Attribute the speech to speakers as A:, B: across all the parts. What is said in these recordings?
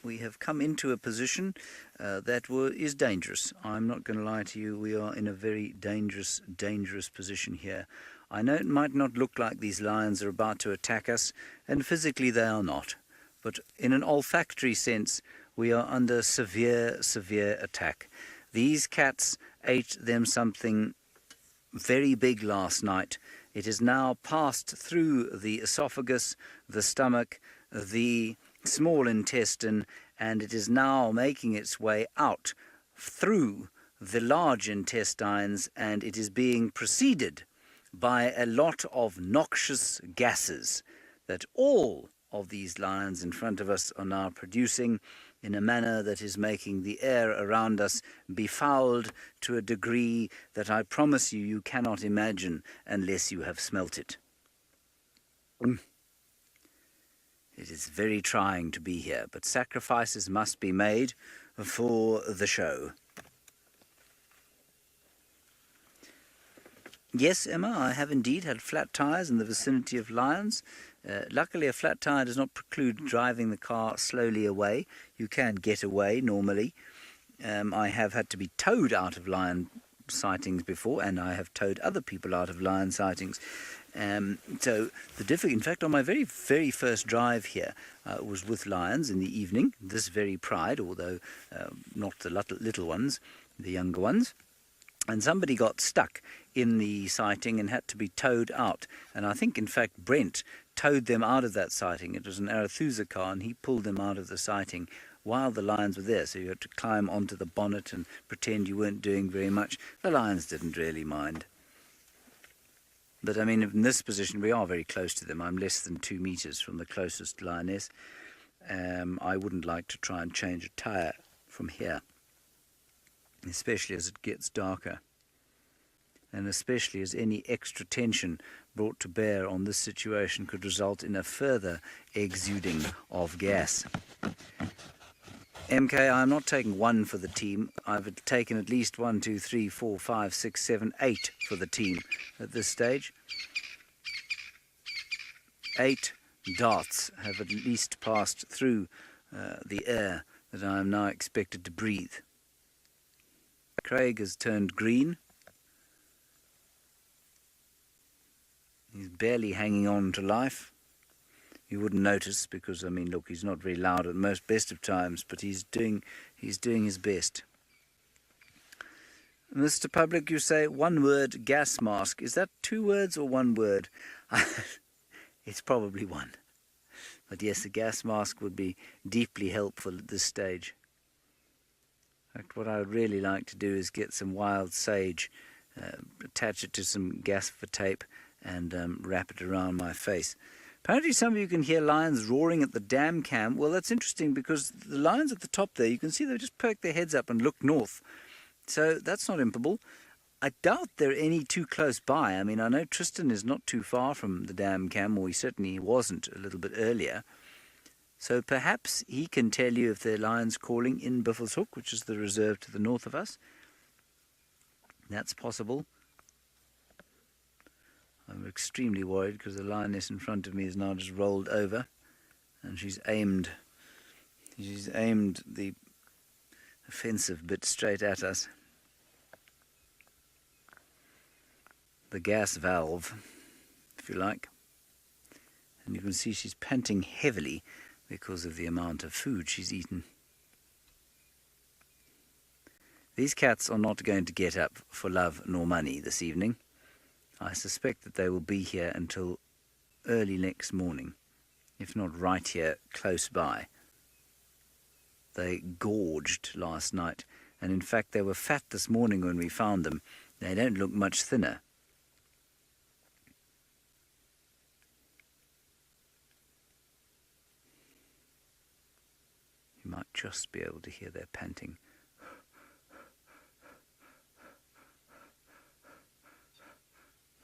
A: we have come into a position that is dangerous. I'm not going to lie to you, we are in a very dangerous position here. I know it might not look like these lions are about to attack us, and physically they are not. But in an olfactory sense, we are under severe attack. These cats ate them something very big last night. It has now passed through the esophagus, the stomach, the small intestine, and it is now making its way out through the large intestines, and it is being preceded by a lot of noxious gases that all of these lions in front of us are now producing in a manner that is making the air around us befouled to a degree that I promise you cannot imagine unless you have smelt it. It is very trying to be here, but sacrifices must be made for the show. Yes, Emma, I have indeed had flat tyres in the vicinity of lions. Luckily, a flat tyre does not preclude driving the car slowly away. You can get away normally. I have had to be towed out of lion sightings before, and I have towed other people out of lion sightings. So in fact, on my very first drive here was with lions in the evening, this very pride, although not the little ones, the younger ones. And somebody got stuck in the sighting and had to be towed out. And I think, in fact, Brent towed them out of that sighting. It was an Arethusa car, and he pulled them out of the sighting while the lions were there. So you had to climb onto the bonnet and pretend you weren't doing very much. The lions didn't really mind. But, I mean, in this position, we are very close to them. I'm less than 2 meters from the closest lioness. I wouldn't like to try and change a tyre from here, especially as it gets darker, and especially as any extra tension brought to bear on this situation could result in a further exuding of gas. MK, I'm not taking 1 for the team. I've taken at least 1, 2, 3, 4, 5, 6, 7, 8 for the team at this stage. 8 darts have at least passed through the air that I am now expected to breathe. Craig has turned green. He's barely hanging on to life. You wouldn't notice because, I mean, look, he's not very loud at most best of times, but he's doing his best. Mr. Public, you say 1 word, gas mask. Is that 2 words or 1 word? It's probably 1. But yes, a gas mask would be deeply helpful at this stage. In fact, what I would really like to do is get some wild sage, attach it to some gaffer tape, and wrap it around my face. Apparently some of you can hear lions roaring at the dam cam. Well, that's interesting because the lions at the top there, you can see they've just perked their heads up and looked north. So that's not improbable. I doubt they're any too close by. I mean, I know Tristan is not too far from the dam cam, or he certainly wasn't a little bit earlier. So perhaps he can tell you if there are lions calling in Buffelshoek, which is the reserve to the north of us. That's possible. I'm extremely worried because the lioness in front of me is now just rolled over, and she's aimed the offensive bit straight at us. The gas valve, if you like. And you can see she's panting heavily because of the amount of food she's eaten. These cats are not going to get up for love nor money this evening. I suspect that they will be here until early next morning, if not right here close by. They gorged last night, and in fact they were fat this morning when we found them. They don't look much thinner. You might just be able to hear their panting.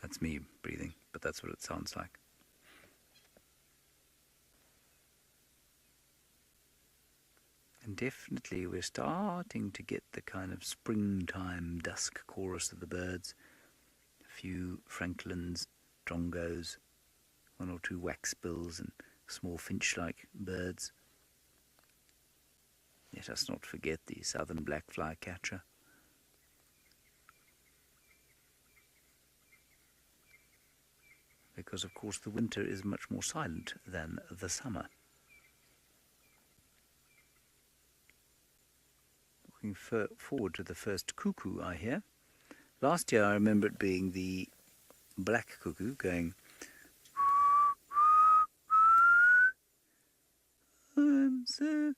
A: That's me breathing, but that's what it sounds like. And definitely we're starting to get the kind of springtime dusk chorus of the birds. A few francolins, drongos, 1 or 2 waxbills and small finch-like birds. Let us not forget the southern black flycatcher. Because, of course, the winter is much more silent than the summer. Looking forward to the first cuckoo, I hear. Last year I remember it being the black cuckoo going... I'm so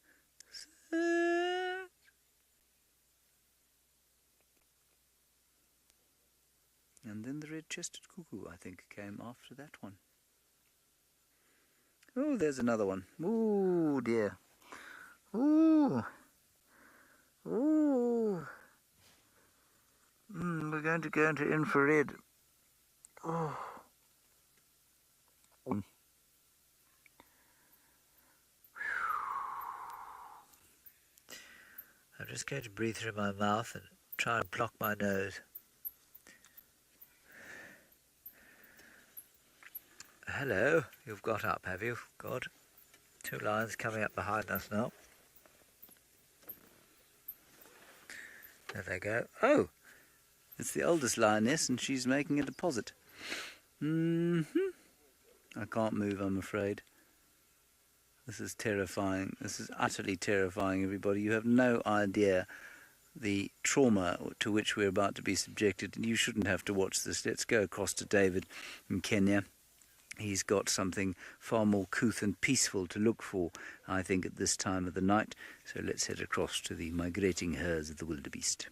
A: sad. And then the red-chested cuckoo, I think, came after that one. Oh, there's another one. Oh, dear. Oh. Oh. We're going to go into infrared. Oh. I'm just going to breathe through my mouth and try and block my nose. Hello, you've got up, have you? God, 2 lions coming up behind us now. There they go. Oh, it's the oldest lioness and she's making a deposit. I can't move, I'm afraid. This is terrifying. This is utterly terrifying, everybody. You have no idea the trauma to which we're about to be subjected. You shouldn't have to watch this. Let's go across to David in Kenya. He's got something far more couth and peaceful to look for, I think, at this time of the night. So let's head across to the migrating herds of the wildebeest.